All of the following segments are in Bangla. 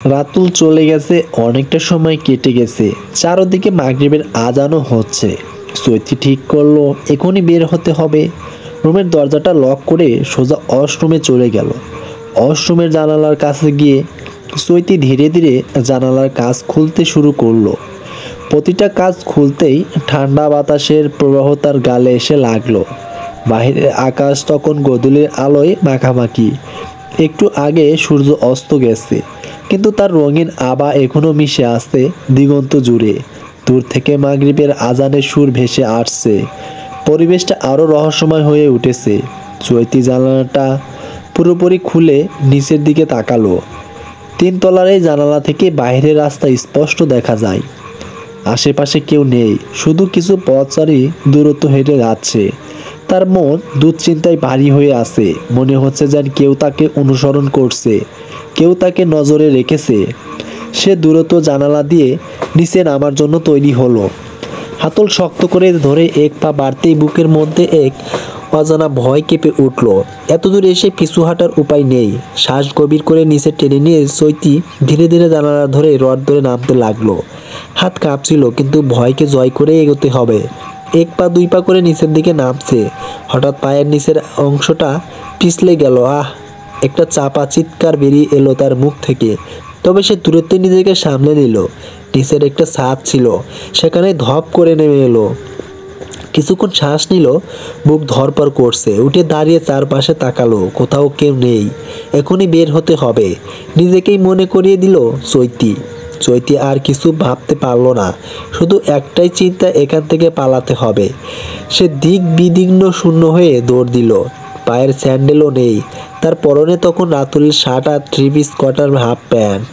রাতুল চলে গেছে, অনেকটা সময় কেটে গেছে। চারদিকে মাগরিবের আজানও হচ্ছে। চৈতি ঠিক করলো এখনই বের হতে হবে। রুমের দরজাটা লক করে সোজা ওয়াশরুমে চলে গেল। ওয়াশরুমের জানালার কাছে গিয়ে চৈতি ধীরে ধীরে জানালার কাজ খুলতে শুরু করলো। প্রতিটা কাজ খুলতেই ঠান্ডা বাতাসের প্রবাহ তার গালে এসে লাগলো। বাহিরের আকাশ তখন গোধূলির আলোয় মাখামাখি। একটু আগে সূর্য অস্ত গেছে, কিন্তু তার রঙিন আভা এখনো মিশে আছে দিগন্ত জুড়ে। দূর থেকে মাগরিবের আজানের সুর ভেসে আসছে। পরিবেশটা আরো রহস্যময় হয়ে উঠেছে। চৈতি জানালাটা পুরোপুরি খুলে নিচের দিকে তাকালো। তিনতলার এই জানালা থেকে বাইরের রাস্তা স্পষ্ট দেখা যায়। আশেপাশে কেউ নেই, শুধু কিছু পথচারী দূরত্ব হেঁটে যাচ্ছে। তার মন দুশ্চিন্তায় ভারী হয়ে আছে। মনে হচ্ছে যেন কেউ তাকে অনুসরণ করছে, কেউ তাকে নজরে রেখেছে। সে দূরত্ব জানালা দিয়ে নিচে নামার জন্য তৈরি হলো। হাতল শক্ত করে ধরে এক পা বাড়তেই বুকের মধ্যে এক অজানা ভয় কেঁপে উঠল। এতদূর এসে পিছু হাঁটার উপায় নেই। শ্বাস গভীর করে নিচে টেনে নিয়ে চৈতি ধীরে ধীরে জানালা ধরে রড ধরে নামতে লাগলো। হাত কাঁপছিল, কিন্তু ভয়কে জয় করে এগোতে হবে। এক পা দুই পা করে নিচের দিকে নামছে। হঠাৎ পায়ের নিচের অংশটা পিছলে গেল। একটা চাপা চিৎকার বেরিয়ে এলো তার মুখ থেকে। তবে সে দূরত্বে নিজেকে সামলে নিল। নিচের একটা ছাদ ছিল, সেখানে ধপ করে নেমে এলো। কিছুক্ষণ শ্বাস নিল, বুক ধরপড় করছে। উঠে দাঁড়িয়ে চারপাশে তাকালো, কোথাও কেউ নেই। এখনই বের হতে হবে, নিজেকেই মনে করিয়ে দিল চৈতি। চৈতি আর কিছু ভাবতে পারলো না, শুধু একটাই চিন্তা, এখান থেকে পালাতে হবে। সে দিক বিদিগ্ন শূন্য হয়ে দৌড় দিল। পায়ের স্যান্ডেলও নেই। তার পরনে তখন রাতুলের শার্ট আর থ্রি পিস কটার হাফ প্যান্ট।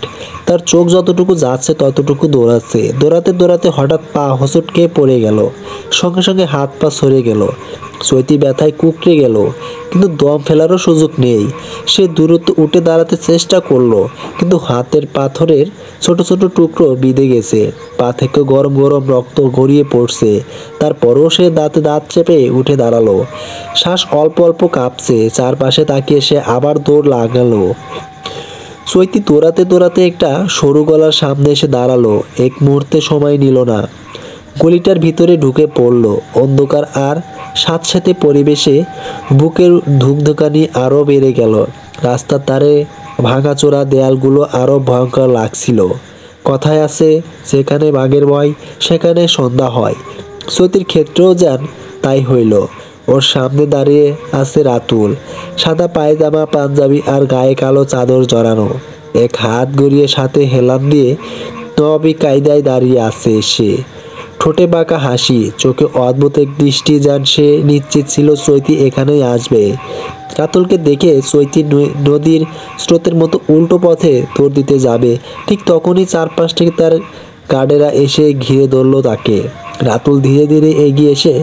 তার চোখ যতটুকু যাচ্ছে ততটুকু দৌড়াচ্ছে। দৌড়াতে দৌড়াতে হঠাৎ পা হোঁচটকে পড়ে গেল। সঙ্গে সঙ্গে হাত পা সরে গেল। চৈতি ব্যথায় কুঁকড়ে গেল, কিন্তু দম ফেলারও সুযোগ নেই। সে দূরত্ব উঠে দাঁড়াতে চেষ্টা করলো, কিন্তু হাতের পাথরের ছোট ছোট টুকরো বিঁধে গেছে। পা থেকে গরম গরম রক্ত গড়িয়ে পড়ছে। তারপরও সে দাঁতে দাঁত চেপে উঠে দাঁড়ালো। শ্বাস অল্প অল্প কাঁপছে। চারপাশে তাকিয়ে সে আবার দৌড় লাগালো। চৈতি দৌড়াতে দৌড়াতে একটা সরু গলার সামনে এসে দাঁড়ালো। এক মুহূর্তে সময় নিল না। গলিটার ভিতরে ঢুকে পড়ল। অন্ধকার আর স্যাঁতসেঁতে পরিবেশে বুকের ধুকধুকানি আরও বেড়ে গেল। রাস্তার ধারে ভাঙাচোরা দেয়ালগুলো আরও ভয়ঙ্কর লাগছিল। কথায় আছে, যেখানে বাঘের ভয় সেখানে সন্ধ্যা হয়। চৈতির ক্ষেত্রেও যেন তাই হইল। ওর সামনে দাঁড়িয়ে আছে রাতুল, সাদা পায়জামা পাঞ্জাবি আর গায়ে কালো চাদর জড়ানো। এক হাত গড়িয়ে সাথে হেলান দিয়ে নবাবী কায়দায় দাঁড়িয়ে আছে সে। ঠোঁটে বাঁকা হাসি, চোখে অদ্ভুত এক দৃষ্টি, যেন সে নিশ্চিত ছিল চৈতি এখানেই আসবে। রাতুলকে দেখে চৈতি নদীর স্রোতের মতো উল্টো পথে দৌড় দিতে যাবে, ঠিক তখনই চারপাশ থেকে তার গার্ডেরা এসে ঘিরে ধরল তাকে। রাতুল ধীরে ধীরে এগিয়ে এসে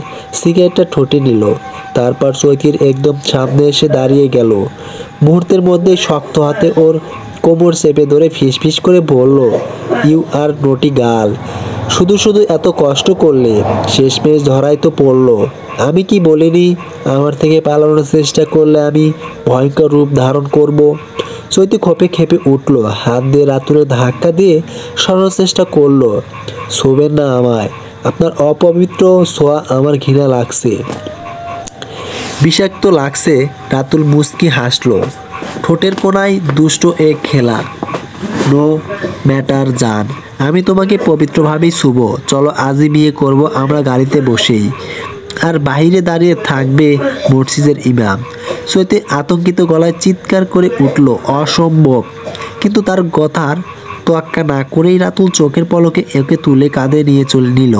সিগারেটটা ঠোঁটে নিল। তারপর চৈতির একদম সামনে এসে দাঁড়িয়ে গেল। মুহূর্তের মধ্যে শক্ত হাতে ওর কোমর চেপে ধরে ফিসফিস করে বলল, ইউ আর নটি গার্ল, শুধু শুধু এত কষ্ট করলে, শেষমেশ ধরাই তো পড়লো। আমি কি বলিনি, আমার থেকে পালানোর চেষ্টা করলে আমি ভয়ঙ্কর রূপ ধারণ করব। চৈতি ক্ষোভে খেপে উঠল। হাত দিয়ে রাতুলের ধাক্কা দিয়ে সরানোর চেষ্টা করলো। ছোবেন না আমায়, আপনার অপবিত্র ছোঁয়া আমার ঘৃণা লাগছে। বিষাক্ত লাগছে। রাতুল মুচকি হাসলো। ঠোঁটের কোনায় দুষ্ট এক খেলা। নো ম্যাটার জান, আমি তোমাকে পবিত্রভাবেই ছুব। চলো আজই বিয়ে করব আমরা গাড়িতে বসেই। আর বাহিরে দাঁড়িয়ে থাকবে মসজিদের ইমাম। চৈতি আতঙ্কিত গলায় চিৎকার করে উঠল, অসম্ভব। কিন্তু তার কথার তোয়াক্কা না করেই রাতুল চোখের পলকে একে তুলে কাঁধে নিয়ে নিল।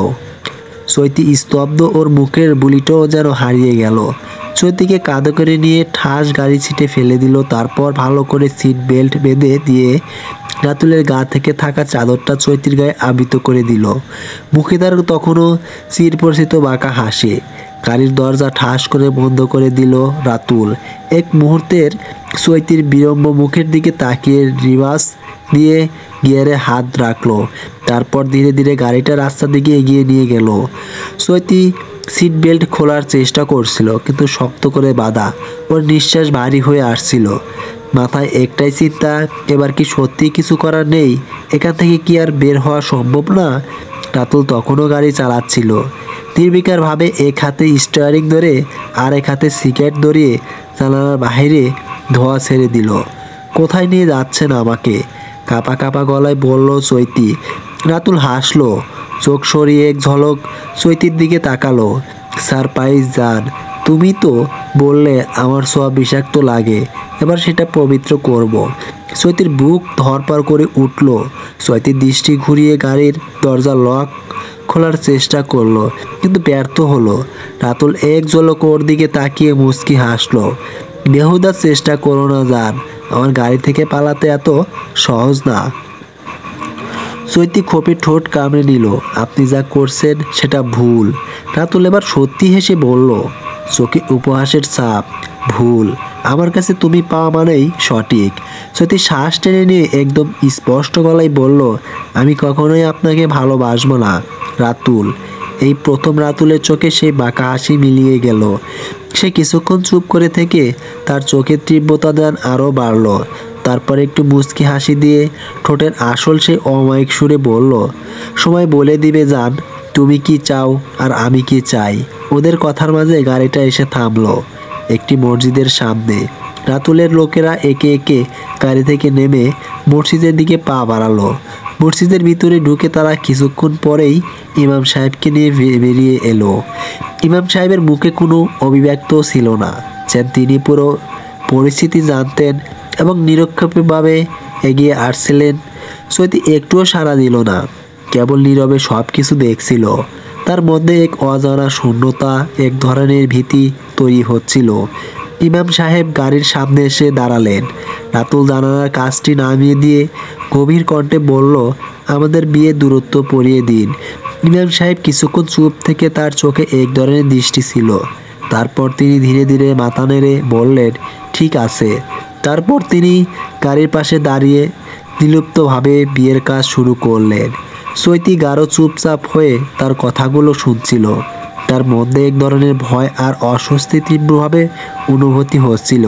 চৈতি স্তব্ধ, ওর মুখের বুলিটাও যেন হারিয়ে গেল। চৈতিকে কাঁধে করে নিয়ে ঠাস গাড়ি সিটে ফেলে দিল। তারপর ভালো করে সিট বেল্ট বেঁধে দিয়ে রাতুলের গা থেকে থাকা চাদরটা চৈতির গায়ে আবৃত করে দিল। মুখে তার তখনও চিরপরিচিত বাঁকা হাসি। গাড়ির দরজা ঠাস করে বন্ধ করে দিল রাতুল। এক মুহূর্তের চৈতির বিড়ম্ব মুখের দিকে তাকিয়ে রিভার্স দিয়ে গিয়ারে হাত রাখলো। তারপর ধীরে ধীরে গাড়িটা রাস্তার দিকে এগিয়ে নিয়ে গেল। চৈতি সিট বেল্ট খোলার চেষ্টা করছিল, কিন্তু শক্ত করে বাঁধা। ওর নিঃশ্বাস ভারী হয়ে আসছিল। মাথায় একটাই চিন্তা, এবার কি সত্যি কিছু করার নেই? এখান থেকে কি আর বের হওয়া সম্ভব না? রাতুল তখনও গাড়ি চালাচ্ছিল নির্বিকারভাবে, এক হাতে স্টিয়ারিং ধরে আর এক হাতে সিগারেট ধরিয়ে জানালার বাইরে ধোঁয়া ছেড়ে দিল। কোথায় নিয়ে যাচ্ছেন আমাকে? কাঁপা কাঁপা গলায় বলল চৈতি। রাতুল হাসলো, চোখ সরিয়ে এক ঝলক চৈতির দিকে তাকালো। সারপ্রাইজ জান, তুমি তো বললে আমার ছোঁয়া বিষাক্ত লাগে, এবার সেটা পবিত্র করব। চৈতির বুক ধরপাড় করে উঠল। চৈতির দৃষ্টি ঘুরিয়ে গাড়ির দরজা লক খোলার চেষ্টা করলো, কিন্তু ব্যর্থ হলো। রাতুল এক ঝলক ওর দিকে তাকিয়ে মুচকি হাসলো। বেহুদা চেষ্টা করো না জান, আমার গাড়ি থেকে পালাতে এত সহজ না। চৈতি খোপে ঠোঁট কামড়ে নিল। আপনি যা করছেন সেটা ভুল। রাতুল এবার সত্যি হেসে বলল, চোখে উপহাসের ছাপ। ভুল? আমার কাছে তুমি পাওয়া মানেই সঠিক। চৈতি শ্বাস টেনে নিয়ে একদম স্পষ্ট গলায় বলল, আমি কখনোই আপনাকে ভালোবাসবো না রাতুল। এই প্রথম রাতুলের চোখে সেই বাঁকা হাসি মিলিয়ে গেল। সে কিছুক্ষণ চুপ করে থেকে তার চোখের তীব্রতা যেন আরও বাড়ল। তারপর একটু মুচকি হাসি দিয়ে ঠোঁটের আসল সেই অমায়িক সুরে বলল, সময় বলে দিবে জান, তুমি কি চাও আর আমি কি চাই। ওদের কথার মাঝে গাড়িটা এসে থামলো একটি মসজিদের সামনে। রাতুলের লোকেরা একে একে গাড়ি থেকে নেমে মসজিদের দিকে পা বাড়ালো। মসজিদের ভিতরে ঢুকে তারা কিছুক্ষণ পরেই ইমাম সাহেবকে নিয়ে বেরিয়ে এলো। ইমাম সাহেবের মুখে কোনো অভিব্যক্ত ছিল না, যেন তিনি পুরো পরিস্থিতি জানতেন এবং নিরক্ষেপভাবে এগিয়ে আসছিলেন। চৈতি একটুও সাড়া দিল না, কেবল নীরবে সব কিছু দেখছিল। তার মধ্যে এক অজানা শূন্যতা, এক ধরনের ভীতি তৈরি হচ্ছিল। ইমাম সাহেব গাড়ির সামনে এসে দাঁড়ালেন। রাতুল জানালার কাজটি নামিয়ে দিয়ে গভীর কণ্ঠে বলল, আমাদের বিয়ে দূরত্ব পরিয়ে দিন। ইমাম সাহেব কিছুক্ষণ চুপ থেকে তার চোখে এক ধরনের দৃষ্টি ছিল। তারপর তিনি ধীরে ধীরে মাথা নেড়ে বললেন, ঠিক আছে। তারপর তিনি গাড়ির পাশে দাঁড়িয়ে নিলুপ্তভাবে বিয়ের কাজ শুরু করলেন। চৈতি গাঢ় চুপচাপ হয়ে তার কথাগুলো শুনছিল। তার মধ্যে এক ধরনের ভয় আর অস্বস্তি তীব্রভাবে অনুভূতি হচ্ছিল।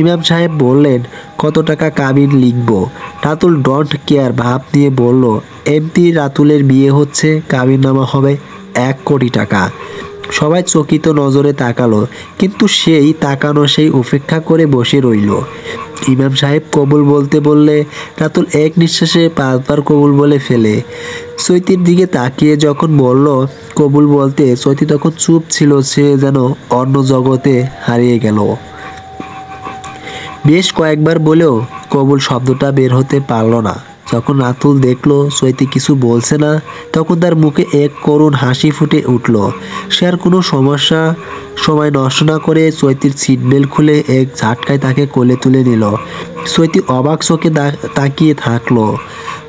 ইমাম সাহেব বললেন, কত টাকা কাবিন লিখব? রাতুল ডোন্ট কেয়ার ভাব নিয়ে বলল, এমপি রাতুলের বিয়ে হচ্ছে, কাবিননামা হবে 1 কোটি টাকা। সবাই চকিত নজরে তাকালো, কিন্তু সেই তাকানো সেই উপেক্ষা করে বসে রইল। ইমাম সাহেব কবুল বলতে বললে রাতুল এক নিঃশ্বাসে 5 বার কবুল বলে ফেলে। চৈতির দিকে তাকিয়ে যখন বলল কবুল বলতে, চৈতি তখন চুপ ছিল, সে যেন অন্য জগতে হারিয়ে গেল। বেশ কয়েকবার বলেও কবুল শব্দটা বের হতে পারল না। যখন রাতুল দেখলো চৈতি কিছু বলছে না, তখন তার মুখে এক করুণ হাসি ফুটে উঠল। সে আর কোনো সময় নষ্ট না করে চৈতির সিট বেল্ট খুলে এক ঝাটকায় তাকে কোলে তুলে নিল। চৈতি অবাক চোখে তাকিয়ে থাকলো।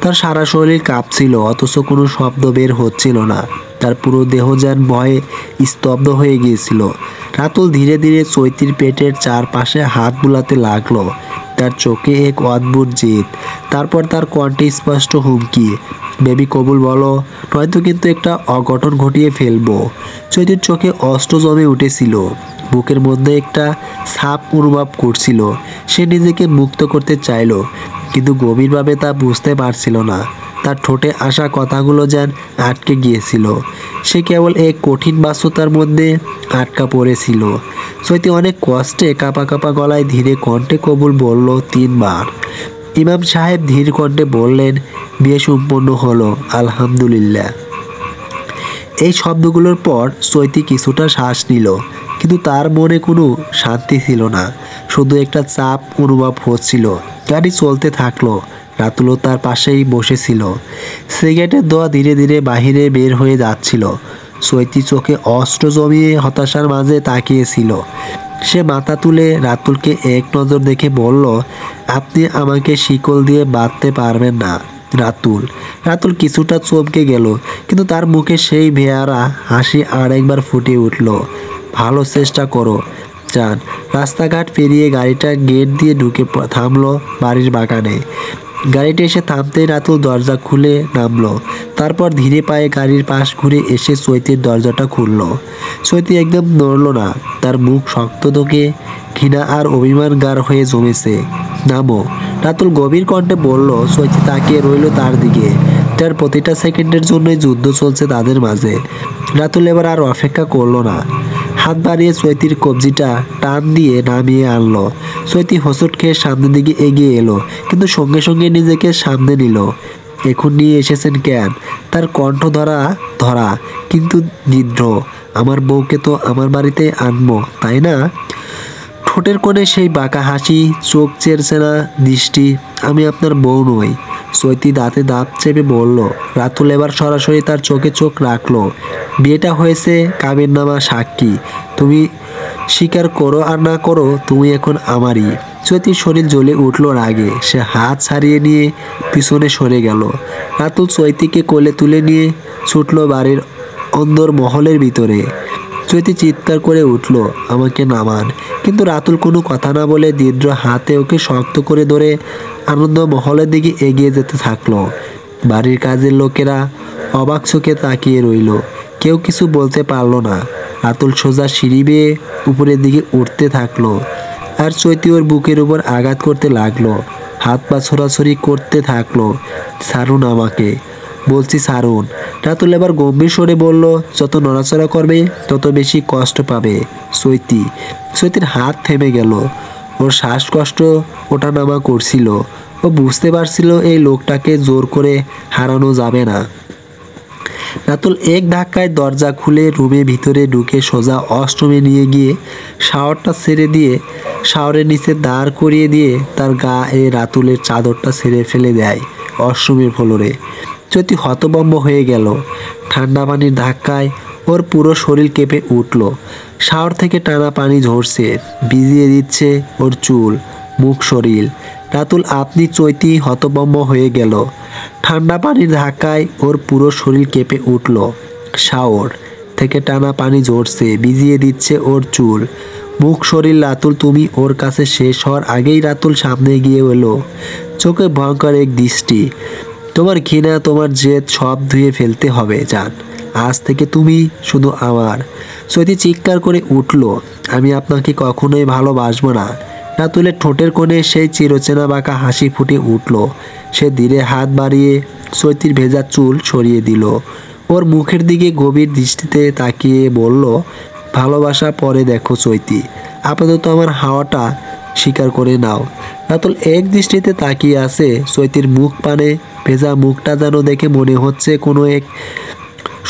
তার সারা শরীর কাঁপছিল, অথচ কোনো শব্দ বের হচ্ছিল না। তার পুরো দেহ যেন ভয়ে স্তব্ধ হয়ে গিয়েছিল। রাতুল ধীরে ধীরে চৈতির পেটের চারপাশে হাত বুলাতে লাগলো। তার চোখে এক অদ্ভুত জেদ, তারপর তার কণ্ঠে স্পষ্ট হুমকি, বেবি কবুল বলো, নয়তো কিন্তু একটা অঘটন ঘটিয়ে ফেলবো। চৈতির চোখে অস্ত্র জমে উঠেছিল, বুকের মধ্যে একটা ছাপ অনুভব করছিল। সে নিজেকে মুক্ত করতে চাইল, কিন্তু গভীরভাবে তা বুঝতে পারছিল না। তার ঠোঁটে আসা কথাগুলো যেন আটকে গিয়েছিল। সে কেবল এক কঠিন বাস্তবতার মধ্যে আটকা পড়েছিল। চৈতি অনেক কষ্টে কাঁপা কাঁপা গলায় ধীরে কণ্ঠে কবুল বলল 3 বার। ইমাম সাহেব ধীর কণ্ঠে বললেন, বিয়ে সম্পন্ন হলো, আলহামদুলিল্লাহ। এই শব্দগুলোর পর চৈতি কিছুটা শ্বাস নিল, কিন্তু তার মনে কোনো শান্তি ছিল না, শুধু একটা চাপ অনুভব হচ্ছিল। গাড়ি চলতে থাকলো। রাতুলও তার পাশেই বসেছিল। সিগারেটের ধোঁয়া ধীরে ধীরে বাহিরে বের হয়ে যাচ্ছিল। চৈতি চোখে অস্ত্র জমিয়ে হতাশার মাঝে তাকিয়েছিল। সে মাথা তুলে রাতুলকে এক নজর দেখে বলল, আপনি আমাকে শিকল দিয়ে বাঁধতে পারবেন না রাতুল। রাতুল কিছুটা চমকে গেল, কিন্তু তার মুখে সেই বেয়ারা হাসি আরেকবার ফুটে উঠল। ভালো চেষ্টা করো যান। রাস্তাঘাট পেরিয়ে গাড়িটা গেট দিয়ে ঢুকে থামলো বাড়ির বাগানে। গাড়িটা এসে থামতেই রাতুল দরজা খুলে নামলো। তারপর ধীরে পায়ে গাড়ির পাশ ঘুরে এসে চৈতির দরজাটা খুলল। চৈতি একদম নড়ল না, তার মুখ শক্ত ধোকে ঘৃণা আর অভিমান গাঢ় হয়ে জমেছে। নামো। রাতুল গভীর কণ্ঠে বলল। চৈতি তাকিয়ে রইল তার দিকে। তার প্রতিটা সেকেন্ডের জন্যই যুদ্ধ চলছে তাদের মাঝে। রাতুল এবার আর অপেক্ষা করলো না। হাত বাড়িয়ে চৈতির কবজিটা টান দিয়ে নামিয়ে আনলো। চৈতি হোঁচট খেয়ে সামনের দিকে এগিয়ে এলো, কিন্তু সঙ্গে সঙ্গে নিজেকে সামনে নিল। এখন নিয়ে এসেছেন কেন? তার কণ্ঠ ধরা ধরা কিন্তু নিদ্র। আমার বউকে তো আমার বাড়িতে আনবো, তাই না? ঠোঁটের কোণে সেই বাঁকা হাসি, চোখ চেরচেনা দৃষ্টি। আমি আপনার বউ নই। চৈতি দাঁতে দাঁত চেপে বলল। রাতুল এবার সরাসরি তার চোখে চোখ রাখলো। বিয়েটা হয়েছে কাবিননামা সাক্ষী। তুমি স্বীকার করো আর না করো, তুমি এখন আমারই। চৈতির শরীর জ্বলে উঠল রাগে। সে হাত ছাড়িয়ে নিয়ে পিছনে সরে গেল। রাতুল চৈতিকে কোলে তুলে নিয়ে ছুটল বাড়ির অন্দর মহলের ভিতরে। চৈতি চিৎকার করে উঠল, আমাকে নামান। কিন্তু রাতুল কোনো কথা না বলে দৃঢ় হাতে ওকে শক্ত করে ধরে আনন্দ মহলের দিকে এগিয়ে যেতে থাকলো। বাড়ির কাজের লোকেরা অবাক চোখে তাকিয়ে রইল। কেউ কিছু বলতে পারলো না। রাতুল সোজা সিঁড়ি বেয়ে উপরের দিকে উঠতে থাকলো, আর চৈতি ওর বুকের উপর আঘাত করতে লাগলো, হাত পা ছোড়াছড়ি করতে থাকলো। ছাড়ুন আমাকে, বলছি ছাড়ুন। রাতুল এবার গম্ভীর স্বরে বলল, যত নড়াচড়া করবে তত বেশি কষ্ট পাবে। চৈতির হাত থেমে গেল। ওর শ্বাসকষ্ট ওঠানামা করছিল। ও বুঝতে পারছিল এই লোকটাকে জোর করে হারানো যাবে না। রাতুল এক ধাক্কায় দরজা খুলে রুমের ভিতরে ঢুকে সোজা ওয়াশরুমে নিয়ে গিয়ে শাওয়ারটা ছেড়ে দিয়ে শাওয়ারের নিচে দাঁড় করিয়ে দিয়ে তার গায়ে রাতুলের চাদরটা ছেড়ে ফেলে দেয় ওয়াশরুমের ফ্লোরে। চৈতি হতভম্ব হয়ে গেল। ঠান্ডা পানির ধাক্কায় ওর পুরো শরীর কেঁপে উঠল। শাওয়ার থেকে টানা পানি ঝরছে, ভিজিয়ে দিচ্ছে ওর চুল, মুখ, শরীর। রাতুল আপনি চৈতি হতভম্ব হয়ে গেল। ঠান্ডা পানির ধাক্কায় ওর পুরো শরীর কেঁপে উঠল। শাওয়ার থেকে টানা পানি ঝরছে, ভিজিয়ে দিচ্ছে ওর চুল, মুখ, শরীর। রাতুল তুমি ওর কাছে শেষ হওয়ার আগেই রাতুল সামনে গিয়ে এলো, চোখে ভয়ঙ্কর এক দৃষ্টি। তোমার ঘৃণা, তোমার জেদ সব ধুয়ে ফেলতে হবে জান। আজ থেকে তুমি শুধু আমার। চৈতি চিৎকার করে উঠল, আমি আপনাকে কখনোই ভালোবাসবো না। রাতুলের ঠোঁটের কোণে সেই চিরচেনা বাঁকা হাসি ফুটে উঠল। সে ধীরে হাত বাড়িয়ে চৈতির ভেজা চুল সরিয়ে দিল। ওর মুখের দিকে গভীর দৃষ্টিতে তাকিয়ে বলল, ভালোবাসা পরে দেখো চৈতি, আপাতত আমার হাওয়াটা স্বীকার করে নাও। রাতুল এক দৃষ্টিতে তাকিয়ে আছে চৈতির মুখ পানে। ভেজা মুখটা যেন দেখে মনে হচ্ছে কোনো এক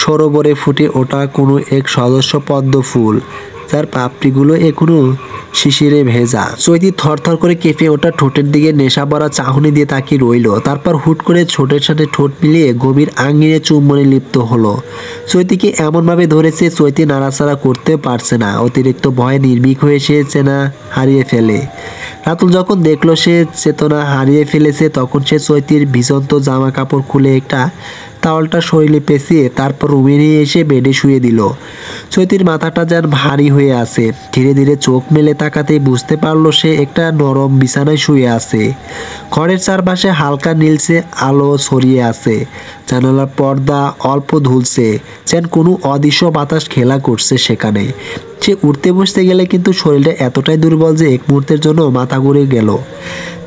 সরোবরে ফুটে ওঠা কোনো এক সদস্য পদ্ম ফুল, যার পাপড়িগুলো এখনো শিশিরে ভেজা। চৈতি থরথর করে কেঁপে ওঠা ঠোঁটের দিকে নেশা ভরা চাহনি দিয়ে তাকিয়ে রইল। তারপর হুট করে ঠোঁটের সাথে ঠোঁট মিলিয়ে গভীর আঙ্গিরে চুম্বনে লিপ্ত হলো। চৈতিকে এমনভাবে ধরেছে চৈতি নাড়াচাড়া করতে পারছে না। অতিরিক্ত ভয়ে নির্ভীক হয়ে সে চেনা হারিয়ে ফেলে। রাতুল যখন দেখলো সে চেতনা হারিয়ে ফেলেছে, তখন সে চৈতির ভিজন্ত জামা কাপড় খুলে একটা তাওয়ালটা শরীরে পেঁচিয়ে তারপর রুমে নিয়ে এসে বেডে শুয়ে দিল। চৈতির মাথাটা যেন ভারী হয়ে আছে। ধীরে ধীরে চোখ মেলে তাকাতেই বুঝতে পারলো সে একটা নরম বিছানায় শুয়ে আছে। ঘরের চারপাশে হালকা নীলচে আলো ছড়িয়ে আছে। জানালার পর্দা অল্প ঝুলছে, যেন কোনো অদৃশ্য বাতাস খেলা করছে সেখানে। সে উঠতে বসতে গেলে কিন্তু শরীরটা এতটাই দুর্বল যে এক মুহূর্তের জন্য মাথা ঘুরে গেল।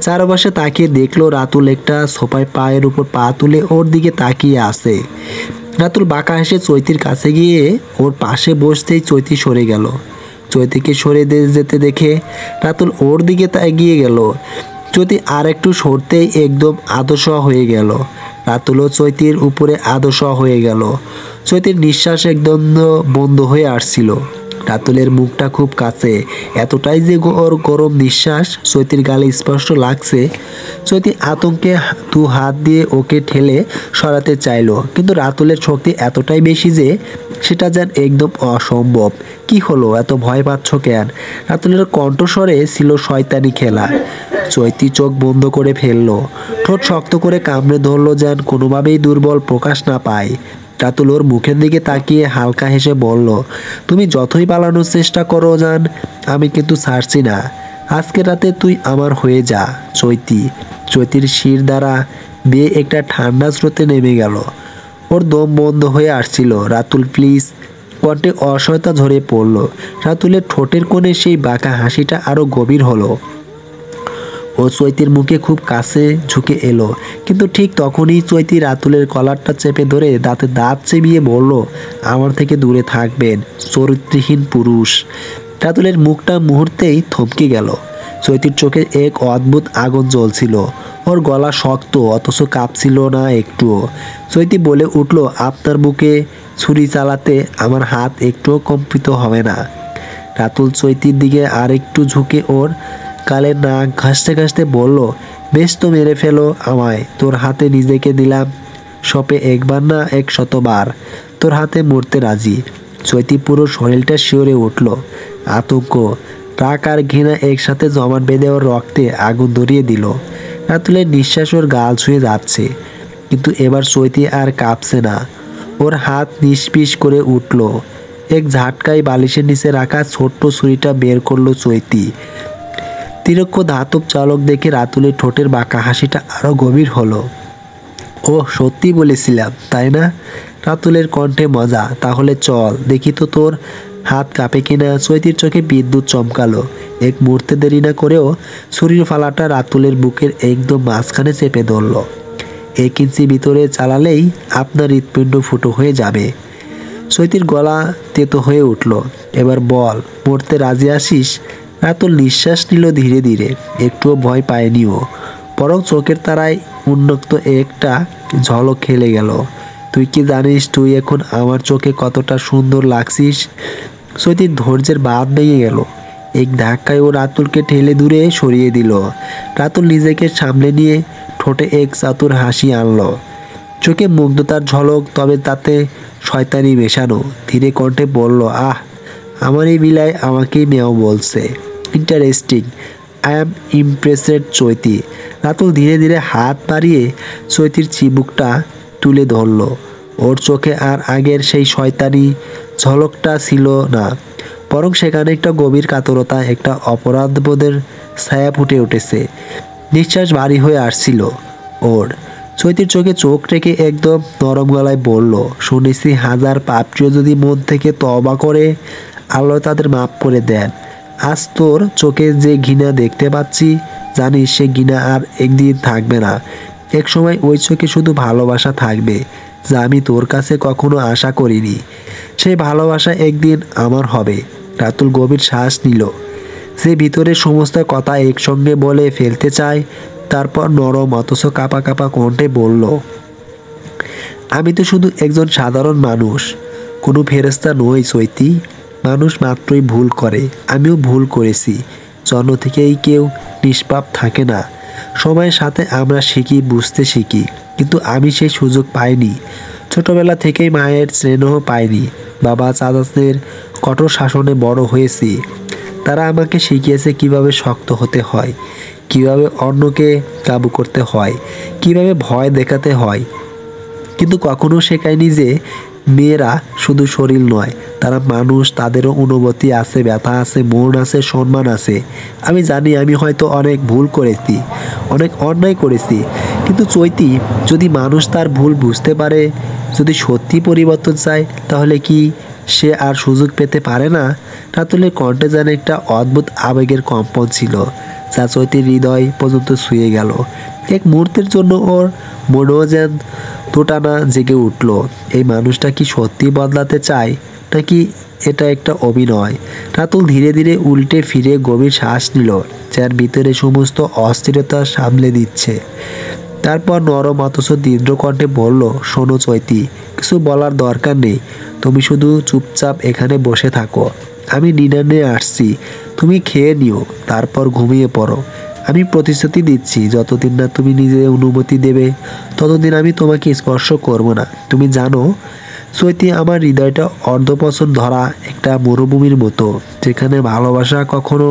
চারপাশে তাকিয়ে দেখলো রাতুল একটা সোফায় পায়ের উপর পা তুলে ওর দিকে তাকিয়ে আছে। রাতুল বাঁকা হেসে চৈতির কাছে গিয়ে ওর পাশে বসতেই চৈতি সরে গেল। চৈতিকে সরে যেতে দেখে রাতুল ওর দিকে এগিয়ে গেল। চৈতি আর একটু সরতেই একদম আদশোয়া হয়ে গেল। রাতুলও চৈতির উপরে আদশোয়া হয়ে গেল। চৈতির নিঃশ্বাস একদম বন্ধ হয়ে আসছিল। রাতুলের মুখটা খুব কাছে, এতটাই যে ওর গরম নিঃশ্বাস চৈতির গালে স্পষ্ট লাগছে। চৈতি আতঙ্কে দু হাত দিয়ে ওকে ঠেলে সরাতে চাইলো, কিন্তু রাতুলের শক্তি এতটাই বেশি যে সেটা যেন একদম অসম্ভব। কি হলো, এত ভয় পাচ্ছ কেন? রাতুলের কণ্ঠস্বরে ছিল শয়তানি খেলা। চৈতি চোখ বন্ধ করে ফেললো, ঠোঁট শক্ত করে কামড়ে ধরলো যেন কোনোভাবেই দুর্বল প্রকাশ না পায়। রাতুল ওর মুখের দিকে তাকিয়ে হালকা হেসে বলল, তুমি যতই পালানোর চেষ্টা করো জান, আমি কিন্তু ছাড়ছি না। আজকে রাতে তুই আমার হয়ে যা চৈতি। চৈতির শির দ্বারা বেয়ে একটা ঠান্ডা স্রোতে নেমে গেল। ওর দম বন্ধ হয়ে আসছিল। রাতুল প্লিজ, কণ্ঠে অসহায়তা ঝরে পড়ল। রাতুলের ঠোঁটের কোণে সেই বাঁকা হাসিটা আরো গভীর হলো। ও চৈতির মুখে খুব কাছে ঝুঁকে এলো, কিন্তু ঠিক তখনই চৈতি রাতুলের কলারটা চেপে ধরে দাঁতে দাঁত চেবিয়ে বলল, আমার থেকে দূরে থাকবেন চরিত্রহীন পুরুষ। রাতুলের মুখটা মুহূর্তেই থমকে গেল। চৈতির চোখে এক অদ্ভুত আগুন জ্বলছিল। ওর গলা শক্ত অথচ কাঁপছিল না একটুও। চৈতি বলে উঠল, আপনার বুকে ছুরি চালাতে আমার হাত একটুও কম্পিত হবে না। রাতুল চৈতির দিকে আর একটু ঝুঁকে ওর গালে নাক ঘাসতে ঘাসতে বলল, বেশ তো মেরে ফেলো আমায়, তোর হাতে নিজেকে দিলাম সপে একবার না 100বার, তোর হাতে মরতে রাজি। চৈতি পুরো শরীরটা শিওরে উঠল। আতঙ্ক, রাগ আর ঘৃণা একসাথে জমাট বেঁধে ওর রক্তে আগুন ধরিয়ে দিল। রাতুলের নিঃশ্বাস ওর গাল ছুঁয়ে যাচ্ছে, কিন্তু এবার চৈতি আর কাঁপছে না। ওর হাত নিষ্পিস করে উঠল। এক ঝাটকায় বালিশের নিচে রাখা ছোট্ট ছুরিটা বের করলো চৈতি। তিরক্ষ ধাতব চালক দেখে রাতুলের ঠোঁটের বাঁকা হাসিটা আরো গভীর হলো। ও সত্যি বলেছিলাম তাই না? রাতুলের কণ্ঠে মজা। তাহলে চল দেখি তো তোর হাত কাঁপে কিনা। চৈতির চোখে বিদ্যুৎ চমকালো। এক মুহূর্তে দেরি না করেও ছুরির ফালাটা রাতুলের বুকের একদম মাঝখানে চেপে ধরল। 1 ইঞ্চি ভিতরে চালালেই আপনার হৃৎপিণ্ড ফুটো হয়ে যাবে। চৈতির গলা তেতো হয়ে উঠল। এবার বল, মরতে রাজি আছিস? রাতুল নিঃশ্বাস নিল ধীরে ধীরে। একটুও ভয় পায়নি ও, বরং চোখের তারায় উন্মুক্ত একটা ঝলক খেলে গেল। তুই কি জানিস তুই এখন আমার চোখে কতটা সুন্দর লাগছিস? চৈতির ধৈর্যের বাঁধ ভেঙে গেল। এক ধাক্কায় ও রাতুলকে ঠেলে দূরে সরিয়ে দিল। রাতুল নিজেকে সামলে নিয়ে ঠোঁটে এক চাতুর হাসি আনলো, চোখে মুগ্ধতার ঝলক, তবে তাতে শয়তানি মেশানো। ধীরে কণ্ঠে বলল, আহ, আমার এই বিলাই আমাকেই মেয়াও বলছে। ইন্টারেস্টিং, আই অ্যাম ইমপ্রেসেড চৈতি। রাতুল ধীরে ধীরে হাত বাড়িয়ে চৈতির চিবুকটা তুলে ধরল। ওর চোখে আর আগের সেই শয়তানি ঝলকটা ছিল না, বরং সেখানে একটা গভীর কাতরতা, একটা অপরাধবোধের ছায়া ফুটে উঠেছে। নিঃশ্বাস ভারী হয়ে আসছিল ওর। চৈতির চোখে চোখ রেখে একদম নরম গলায় বলল, শুনেছি হাজার পাপীও যদি মন থেকে তওবা করে আল্লাহ তাদের মাফ করে দেন। আজ তোর চোখে যে ঘৃণা দেখতে পাচ্ছি, জানিস সে ঘৃণা আর একদিন থাকবে না। এক সময় ওই চোখে শুধু ভালোবাসা থাকবে, যা আমি তোর কাছে কখনো আশা করিনি। সেই ভালোবাসা একদিন আমার হবে। রাতুল গভীর শ্বাস নিল। সে ভিতরের সমস্ত কথা একসঙ্গে বলে ফেলতে চায়। তারপর নরম অথচ কাঁপা কাঁপা কণ্ঠে বলল, আমি তো শুধু একজন সাধারণ মানুষ, কোনো ফেরেশতা নই চৈতি। মানুষ মাত্রই ভুল করে, আমিও ভুল করেছি। জন্ম থেকেই কেউ নিষ্পাপ থাকে না। সময়ের সাথে আমরা শিখি, বুঝতে শিখি, কিন্তু আমি সেই সুযোগ পাইনি। ছোটবেলা থেকেই মায়ের স্নেহ পাইনি, বাবা চাচাদের কঠোর শাসনে বড় হয়েছি। তারা আমাকে শিখিয়েছে কিভাবে শক্ত হতে হয়, কিভাবে অন্যকে কাবু করতে হয়, কিভাবে ভয় দেখাতে হয়, কিন্তু কখনো শেখায়নি যে মেয়েরা শুধু শরীর নয়, তারা মানুষ, তাদেরও অনুভূতি আছে, ব্যথা আছে, মন আছে, সম্মান আছে। আমি জানি আমি হয়তো অনেক ভুল করেছি, অনেক অন্যায় করেছি, কিন্তু চৈতি, যদি মানুষ তার ভুল বুঝতে পারে, যদি সত্যি পরিবর্তন চায়, তাহলে কি সে আর সুযোগ পেতে পারে না? রাতুলের কণ্ঠে যেন একটা অদ্ভুত আবেগের কম্পন ছিল, যা চৈতির হৃদয় পর্যন্ত ছুঁয়ে গেল। এক মুহূর্তের জন্য ওর মনেও যেন দোটানা জেগে উঠল। এই মানুষটা কি সত্যি বদলাতে চায়, নাকি এটা একটা অভিনয়? রাতুল ধীরে ধীরে উল্টে ফিরে গভীর শ্বাস নিল, যার ভিতরে সমস্ত অস্থিরতা সামলে দিচ্ছে। তারপর নরম অথচ দৃঢ় কণ্ঠে বলল, শোনো চৈতি, কিছু বলার দরকার নেই। তুমি শুধু চুপচাপ এখানে বসে থাকো। আমি ডিনার নিয়ে আসছি, তুমি খেয়ে নিও, তারপর ঘুমিয়ে পড়ো। আমি প্রতিশ্রুতি দিচ্ছি, যতদিন না তুমি নিজে অনুমতি দেবে, ততদিন আমি তোমাকে স্পর্শ করব না। তুমি জানো চৈতি, আমার হৃদয়টা অর্ধপছন্দ ধরা একটা মরুভূমির মতো, যেখানে ভালোবাসা কখনো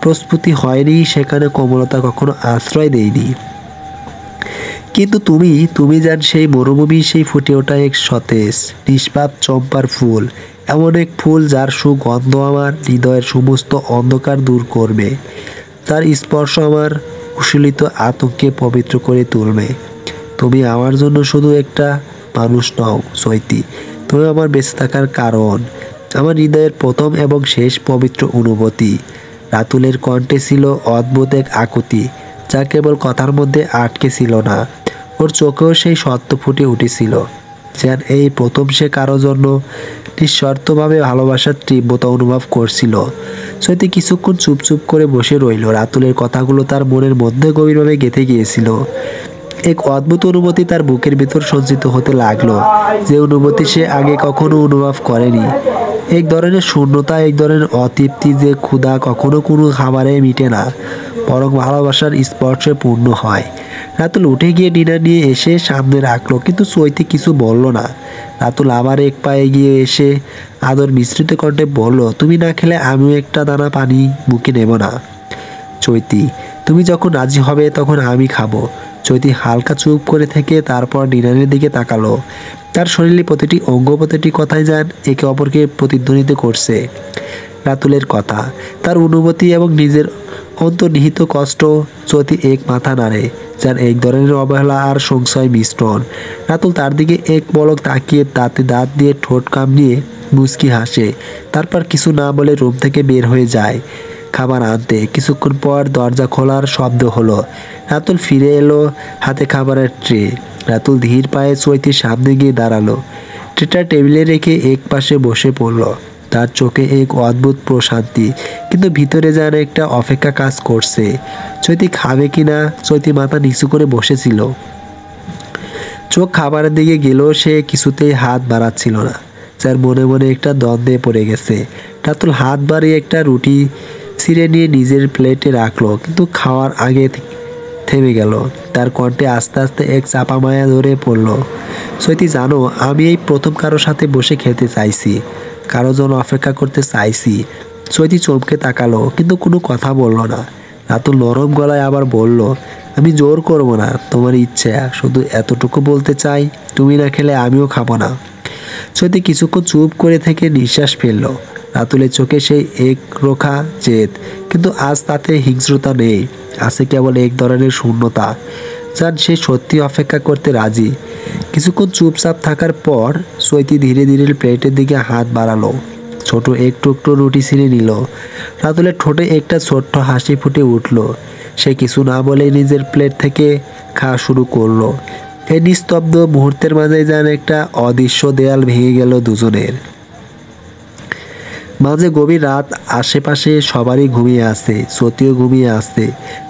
প্রস্ফুতি হয়নি, সেখানে কোমলতা কখনো আশ্রয় দেয়নি। কিন্তু তুমি জান সেই মরুভূমি, সেই ফুটে ওঠা এক সতেজ নিষ্পাপ চম্পার ফুল, এমন এক ফুল যার সুগন্ধ আমার হৃদয়ের সমস্ত অন্ধকার দূর করবে, তার স্পর্শ আমার কুশলিত আতঙ্কে পবিত্র করে তুলবে। তুমি আমার জন্য শুধু একটা মানুষ নও চৈতি, তুমি আমার বেঁচে থাকার কারণ, আমার হৃদয়ের প্রথম এবং শেষ পবিত্র অনুভূতি। রাতুলের কণ্ঠে ছিল অদ্ভুত এক আকুতি, যা কেবল কথার মধ্যে আটকে ছিল না, ওর চোখেও সেই সত্য ফুটে উঠেছিল। যেন এই প্রথম সে কারো জন্য নিঃশর্তভাবে ভালোবাসার তীব্রতা অনুভব করছিল। সত্যি কিছুক্ষণ চুপ করে বসে রইল। রাতুলের কথাগুলো তার মনের মধ্যে গভীরভাবে গেঁথে গিয়েছিল। এক অদ্ভুত অনুভূতি তার বুকের ভিতর সঞ্চিত হতে লাগলো, যে অনুভূতি সে আগে কখনো অনুভব করেনি। এক ধরনের শূন্যতা, এক ধরনের অতৃপ্তি, যে ক্ষুধা কখনো কোনো খাবারে মিটে না, বরং ভালোবাসার স্পর্শে পূর্ণ হয়। রাতুল উঠে গিয়ে ডিনার নিয়ে এসে সামনে রাখলো, কিন্তু চৈতি কিছু বলল না। রাতুল আবার এক পা এগিয়ে এসে আদর মিশ্রিত কণ্ঠে বলল, তুমি না খেলে আমিও একটা দানা পানি মুখে নেব না। চৈতি, তুমি যখন রাজি হবে তখন আমি খাবো। চৈতি হালকা চুপ করে থেকে তারপর ডিনারের দিকে তাকালো। তার শরীরে প্রতিটি অঙ্গ, প্রতিটি কথাই যেন একে অপরকে প্রতিধ্বনিত করছে। রাতুলের কথা, তার অনুভূতি এবং নিজের অন্তর্নিহিত কষ্ট। চৈতি এক মাথা নাড়ে, যার এক ধরনের অবহেলা আর সংশয় মিশ্রণ। রাতুল তার দিকে এক পলক তাকিয়ে দাঁতে দাঁত দিয়ে ঠোঁট কামড়িয়ে মুচকি হাসে, তারপর কিছু না বলে রুম থেকে বের হয়ে যায় খাবার আনতে। কিছুক্ষণ পর দরজা খোলার শব্দ হলো। রাতুল ফিরে এলো, হাতে খাবারের ট্রে। রাতুল ধীর পায়ে চৈতির সামনে গিয়ে দাঁড়ালো, ট্রেটা টেবিলে রেখে এক পাশে বসে পড়ল। তার চোখে এক অদ্ভুত প্রশান্তি, কিন্তু ভিতরে যেন একটা অপেক্ষা কাজ করছে। চৈতি খাবে কিনা। চৈতি মাথা নিচু করে বসেছিল, চোখ খাবারের দিকে গেলেও সে কিছুতেই হাত বাড়াচ্ছিল না। যার মনে মনে একটা দ্বন্দ্বে পড়ে গেছে। রাতুল হাত বাড়িয়ে একটা রুটি ছিঁড়ে নিয়ে নিজের প্লেটে রাখলো, কিন্তু খাওয়ার আগে থেমে গেল। তার কণ্ঠে আস্তে আস্তে এক চাপা মায়া ধরে পড়ল। চৈতি, জানো, আমি এই প্রথম কারোর সাথে বসে খেতে চাইছি, কারো জন্য অপেক্ষা করতে চাইছি। চৈতি চমকে তাকালো, কিন্তু কোনো কথা বলল না। রাতুল নরম গলায় আবার বলল, আমি জোর করব না, তোমার ইচ্ছে, শুধু এতটুকু বলতে চাই, তুমি না খেলে আমিও খাবো না। চৈতি কিছুক্ষণ চুপ করে থেকে নিঃশ্বাস ফেলল। রাতুলের চোখে সেই এক রোখা জেদ, কিন্তু আজ তাতে হিংস্রতা নেই, আছে কেবল এক ধরনের শূন্যতা, যার সে সত্যি অপেক্ষা করতে রাজি। কিছুক্ষণ চুপচাপ থাকার পর চৈতি ধীরে ধীরে প্লেটের দিকে হাত বাড়ালো, ছোট এক টুকরো রুটি ছিঁড়ে নিল। রাতুলের ঠোঁটে একটা ছোট্ট হাসি ফুটে উঠল। সে কিছু না বলে নিজের প্লেট থেকে খাওয়া শুরু করলো। এই নিস্তব্ধ মুহূর্তের মাঝে যেন একটা অদৃশ্য দেয়াল ভেঙে গেল দুজনের মাঝে। গভীর রাত, আশেপাশে সবারই ঘুমিয়ে আছে, সত্যিও ঘুমিয়ে আছে।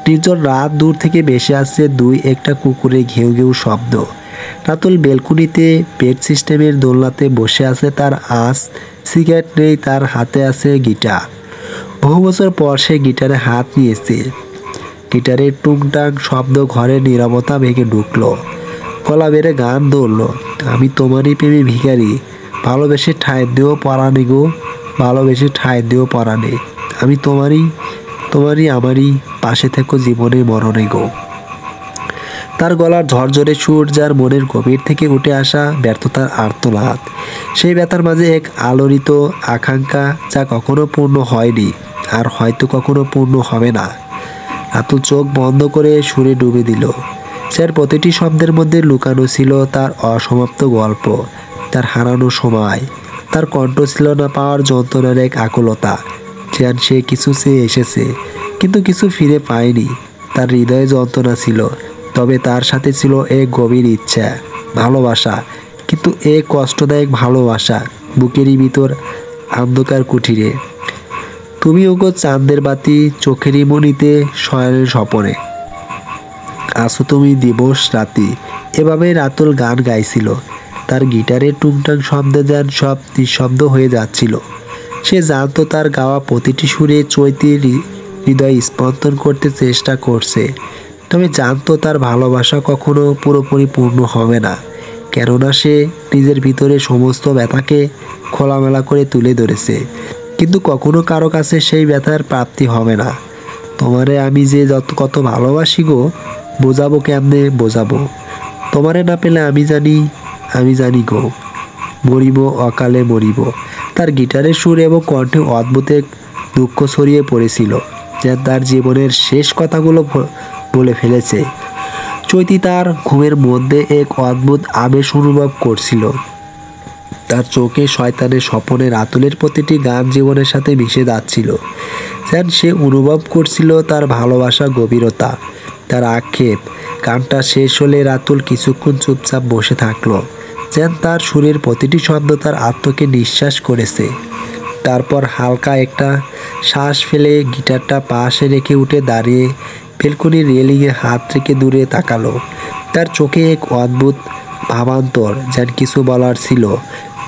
নির্জন রাত, দূর থেকে ভেসে আসছে দুই একটা কুকুরের ঘেউ ঘেউ শব্দ। রাতুল বেলকুনিতে পেট সিস্টেমের দোলনাতে বসে আছে, তার আঁচ সিগারেট নেই, তার হাতে আছে গিটার। বহু বছর পর সে গিটারে হাত নিয়েছে। গিটারের টুংটাং শব্দ ঘরের নীরবতা ভেঙে ঢুকলো। গলা বেড়ে গান ধরল, আমি তোমারই প্রেমে ভিখারি, ভালোবেসে ঠাঁই দিও পরাণে গো, ভালোবেসে ঠাঁই দিও পরাণে, আমি তোমারই আমারই, পাশে থেকো জীবনে মরণে গো। তার গলার ঝরঝরে সুর, যার মনের গভীর থেকে উঠে আসা ব্যর্থতার আর্তনাদ। সেই ব্যথার মাঝে এক আলোড়িত আকাঙ্ক্ষা, যা কখনো পূর্ণ হয়নি আর হয়তো কখনো পূর্ণ হবে না। রাতুল চোখ বন্ধ করে সুরে ডুবে দিল। যার প্রতিটি শব্দের মধ্যে লুকানো ছিল তার অসমাপ্ত গল্প, তার হারানো সময়। তার কণ্ঠ ছিল না পাওয়ার যন্ত্রণার এক আকুলতা, যেন সে কিছু চেয়ে এসেছে কিন্তু কিছু ফিরে পায়নি। তার হৃদয়ে যন্ত্রণা ছিল, তবে তার সাথে ছিল এক গভীর ইচ্ছা, ভালোবাসা, কিন্তু এক কষ্টদায়ক ভালোবাসা, বুকেরই ভিতর অন্ধকার কুঠিরে। তুমি ওগো চাঁদের বাতি, চোখেরই মনিতে শয়নের স্বপনে আছো তুমি দিবস রাতি। এভাবে রাতুল গান গাইছিল। তার গিটারের টুংটাং শব্দে যেন সব নিঃশব্দ হয়ে যাচ্ছিল। সে জানতো তার গাওয়া প্রতিটি সুরে চৈতির হৃদয় স্পন্দন করতে চেষ্টা করছে, তবে জানতো তার ভালোবাসা কখনো পুরোপুরি পূর্ণ হবে না, কেননা সে নিজের ভিতরে সমস্ত ব্যথাকে খোলামেলা করে তুলে ধরেছে, কিন্তু কখনো কারো কাছে সেই ব্যথার প্রাপ্তি হবে না। তোমারে আমি যে কত ভালোবাসি গো, বোঝাবো কেমনে বোঝাবো, তোমারে না পেলে আমি জানি গো, মরিব অকালে মরিব। তার গিটারের সুর এবং কণ্ঠে অদ্ভুত এক দুঃখ ছড়িয়ে পড়েছিল, যেন তার জীবনের শেষ কথাগুলো বলে ফেলেছে। চৈতি তার ঘুমের মধ্যে এক অদ্ভুত আবেশ অনুভব করছিল। তার চোখে শয়তানের স্বপনে রাতুলের প্রতিটি গান জীবনের সাথে মিশে যাচ্ছিল। যেন সে অনুভব করছিল তার ভালোবাসা গভীরতা, তার আক্ষেপ। গানটা শেষ হলে রাতুল কিছুক্ষণ চুপচাপ বসে থাকলো, যেন তার সুরের প্রতিটি শব্দ তার আত্মকে নিঃশ্বাস করেছে। তারপর হালকা একটা শ্বাস ফেলে গিটারটা পাশে রেখে উঠে দাঁড়িয়ে বেলকনির রেলিংয়ে হাত রেখে দূরে তাকালো। তার চোখে এক অদ্ভুত ভাবান্তর, যেন কিছু বলার ছিল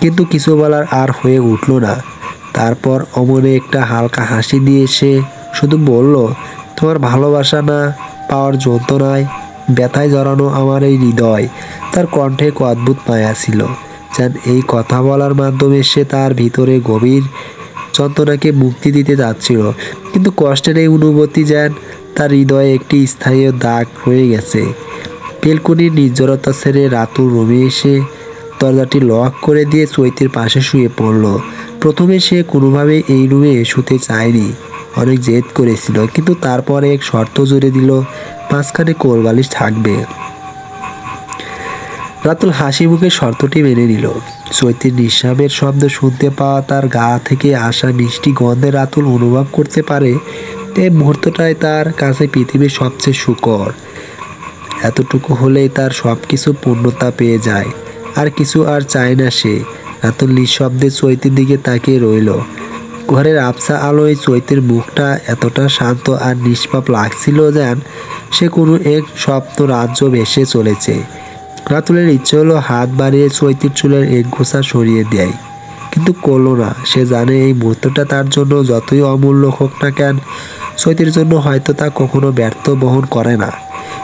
কিন্তু কিছু বলার আর হয়ে উঠল না। তারপর অমনে একটা হালকা হাসি দিয়ে সে শুধু বলল, তোমার ভালোবাসা না পাওয়ার যন্ত্রণায় ব্যথায় জড়ানো আমার এই হৃদয়। তার কণ্ঠে এক অদ্ভুত মায়া ছিল, যেন এই কথা বলার মাধ্যমে সে তার ভিতরে গভীর যন্ত্রণাকে মুক্তি দিতে যাচ্ছিল। কিন্তু কষ্টের এই অনুভূতি যেন তার হৃদয়ে একটি স্থায়ী দাগ হয়ে গেছে। বেলকনির নির্জনতা ছেড়ে রাতুল রুমে এসে দরজাটি লক করে দিয়ে চৈতির পাশে শুয়ে পড়ল। প্রথমে সে কোনোভাবে এই রুমে শুতে চায়নি, অনেক জেদ করেছিল, কিন্তু তারপরে এক শর্ত জুড়ে দিল, মাঝখানে কোলবালিশ থাকবে। রাতুল হাসি মুখে শর্তটি মেনে নিল। চৈতির নিঃশ্বাসের শব্দ শুনতে পাওয়া, তার গা থেকে আসা মিষ্টি গন্ধে রাতুল অনুভব করতে পারে এই মুহূর্তটাই তার কাছে পৃথিবীর সবচেয়ে সুখকর। এতটুকু হলেই তার সব কিছু পূর্ণতা পেয়ে যায়, আর কিছু আর চায় না সে। রাতুল নিঃশব্দে চৈতির দিকে তাকিয়ে রইল। ঘরের আবছা আলোয় চৈতির মুখটা এতটা শান্ত আর নিষ্পাপ লাগছিল, যেন সে কোনো এক স্বপ্ন রাজ্য ভেসে চলেছে। রাতুলের ইচ্ছে হলো হাত বাড়িয়ে চৈতির চুলের এক গোছা সরিয়ে দেয়, কিন্তু করলো না। সে জানে এই মুহূর্তটা তার জন্য যতই অমূল্য হোক না কেন, চৈতির জন্য হয়তো তা কখনো ব্যর্থ বহন করে না।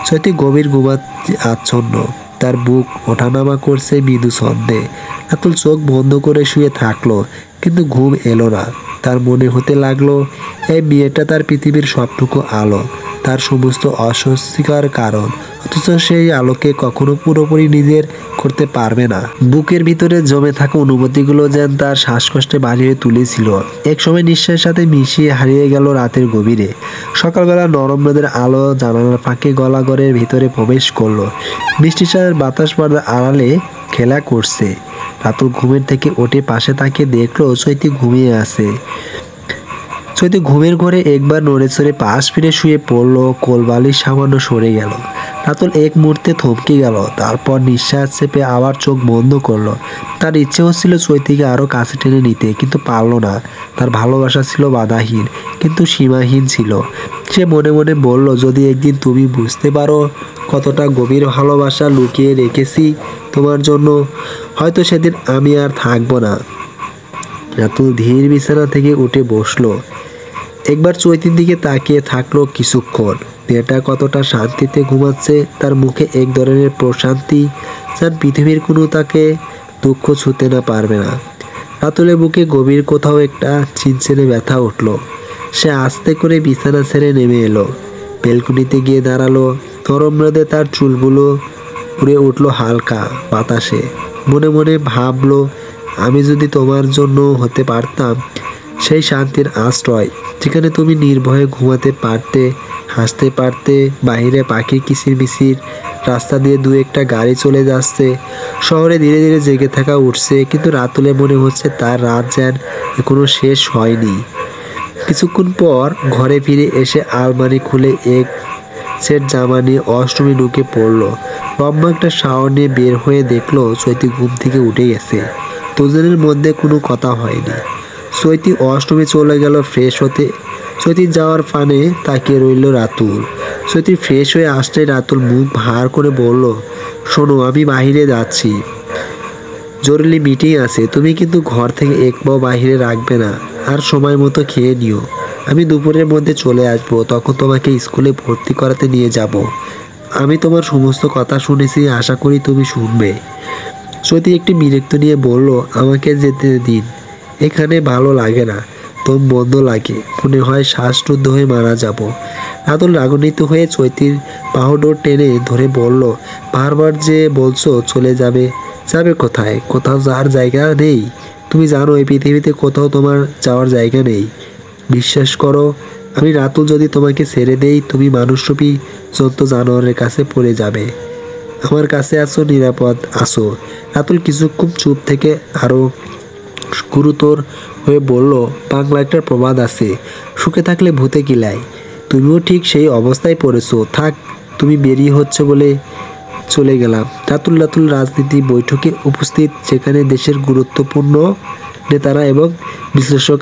চৈতি গভীর ঘুমাতে আচ্ছন্ন, তার বুক ওঠানামা করছে মৃদু ছন্দে। রাতুল চোখ বন্ধ করে শুয়ে থাকলো, কিন্তু ঘুম এলো না। তার মনে হতে লাগলো এই বিয়েটা তার পৃথিবীর সবটুকু আলো, তার সমস্ত অস্বস্তিকর কারণ, অথচ সেই আলোকে কখনো পুরোপুরি নিজের করতে পারবে না। বুকের ভিতরে জমে থাকা অনুভূতিগুলো যেন তার শ্বাসকষ্টে বাড়িয়ে তুলেছিল, একসময় নিঃশ্বাসের সাথে মিশিয়ে হারিয়ে গেল রাতের গভীরে। সকালবেলা নরম রোদের আলো জানালার ফাঁকে গলা ঘরের ভিতরে প্রবেশ করলো। বৃষ্টির সাথে বাতাস পর্দার আড়ালে খেলা করছে। রাতুল ঘুমের থেকে উঠে পাশে তাকিয়ে দেখলো চৈতি ঘুমিয়ে আছে। চৈতি ঘুমের ঘরে একবার নড়ে চড়ে পাশ ফিরে শুয়ে পড়লো। কোলবালিশ সামান্য সরে গেল। রাতুল এক মুহূর্তে থমকে গেল, তারপর নিঃশ্বাস চেপে আবার চোখ বন্ধ করলো। তার ইচ্ছে হচ্ছিল চৈতিকে আরো কাছে টেনে নিতে, কিন্তু পারলো না। তার ভালোবাসা ছিল বাধাহীন কিন্তু সীমাহীন ছিল। সে মনে মনে বলল, যদি একদিন তুমি বুঝতে পারো কতটা গভীর ভালোবাসা লুকিয়ে রেখেছি তোমার জন্য, হয়তো সেদিন আমি আর থাকবো না। রাতুল ধীর বিছানা থেকে উঠে বসলো। একবার চৈতির দিকে তাকিয়ে থাকলো কিছুক্ষণ। মেয়েটা কতটা শান্তিতে ঘুমাচ্ছে, তার মুখে এক ধরনের প্রশান্তি, যেন পৃথিবীর কোনো তাকে দুঃখ ছুঁতে না পারবে না। রাতুলের বুকে গভীর কোথাও একটা চিনচেনে ব্যথা উঠল। সে আস্তে করে বিছানা ছেড়ে নেমে এলো, বেলকনিতে গিয়ে দাঁড়ালো। নরম রোদে তার চুলগুলো উড়ে উঠলো হালকা বাতাসে। মনে মনে ভাবলো, আমি যদি তোমার জন্য হতে পারতাম সেই শান্তির আশ্রয়, যেখানে তুমি নির্ভয়ে ঘুমাতে পারতে, হাসতে পারতে। বাইরে পাখির কিচিরমিচির, রাস্তা দিয়ে দু একটা গাড়ি চলে যাচ্ছে, শহরে ধীরে ধীরে জেগে থাকা উঠছে। কিন্তু রাতুলে মনে হচ্ছে তার রাত যেন এখনো শেষ হয়নি। কিছুক্ষণ পর ঘরে ফিরে এসে আলমারি খুলে এক সেট জামা নিয়ে অষ্টমী ঢুকে পড়লো। লম্বা একটা শাওয়ার নিয়ে বের হয়ে দেখলো চৈতি ঘুম থেকে উঠে গেছে। দুজনের মধ্যে কোনো কথা হয়নি। চৈতি অষ্টমী চলে গেল ফ্রেশ হতে। চৈতির যাওয়ার ফানে তাকিয়ে রইল রাতুল। চৈতি ফ্রেশ হয়ে আসলে রাতুল মুখ ভার করে বলল, শোনো, আমি বাহিরে যাচ্ছি, জরুরি মিটিং আছে। তুমি কিন্তু ঘর থেকে এক পাও বাহিরে রাখবে না, আর সময় মতো খেয়ে নিও। আমি দুপুরের মধ্যে চলে আসবো, তখন তোমাকে স্কুলে ভর্তি করাতে নিয়ে যাব। আমি তোমার সমস্ত কথা শুনেছি, আশা করি তুমি শুনবে। চৈতি একটি বিরক্ত নিয়ে বলল, আমাকে যেতে দিন, এখানে ভালো লাগে না, দম বন্ধ লাগে, মনে হয় শ্বাসরুদ্ধ হয়ে মারা যাব। রাতুল রাগান্বিত হয়ে চৈতির বাহুডোর টেনে ধরে বলল, বারবার যে বলছো চলে যাবে, যাবে কোথায়? কোথাও যাওয়ার জায়গা নেই? তুমি জানো এই পৃথিবীতে কোথাও তোমার যাওয়ার জায়গা নেই। বিশ্বাস করো, আমি রাতুল যদি তোমাকে ছেড়ে দেই, তুমি মানুষরূপী জন্তু জানোয়ারের কাছে পড়ে যাবে। আমার কাছে আছো, নিরাপদ আছো। রাতুল কিছুক্ষণ চুপ থেকে আরো গুরুতর হয়ে বলল, বাংলা একটা প্রবাদ আছে, সুখে থাকলে ভূতে কিলায়। তুমিও ঠিক সেই অবস্থায় পড়েছো। থাক, তুমি বেরিয়ে হচ্ছে বলে চলে গেলাম। রাতুল রাজনীতি বৈঠকে উপস্থিত, যেখানে দেশের গুরুত্বপূর্ণ নেতারা এবং বিশ্লেষক